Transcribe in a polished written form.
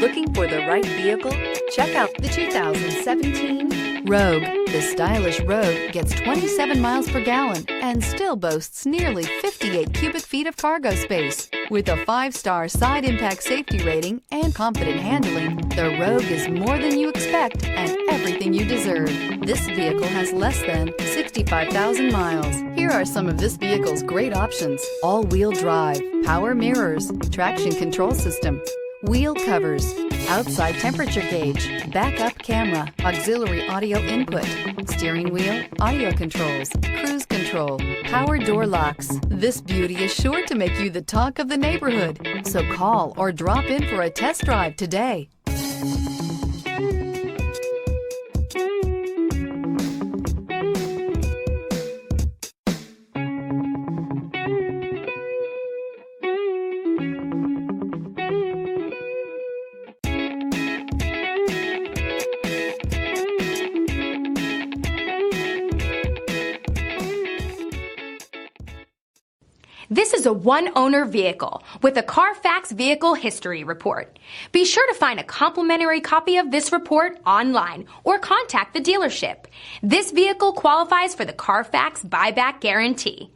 Looking for the right vehicle? Check out the 2017 Rogue. The stylish Rogue gets 27 miles per gallon and still boasts nearly 58 cubic feet of cargo space. With a 5-star side impact safety rating and confident handling, the Rogue is more than you expect and everything you deserve. This vehicle has less than 65,000 miles. Here are some of this vehicle's great options: all-wheel drive, power mirrors, traction control system, wheel covers, outside temperature gauge, backup camera, auxiliary audio input, steering wheel audio controls, cruise control, power door locks. This beauty is sure to make you the talk of the neighborhood. So call or drop in for a test drive today. This is a one-owner vehicle with a Carfax Vehicle History Report. Be sure to find a complimentary copy of this report online or contact the dealership. This vehicle qualifies for the Carfax Buyback Guarantee.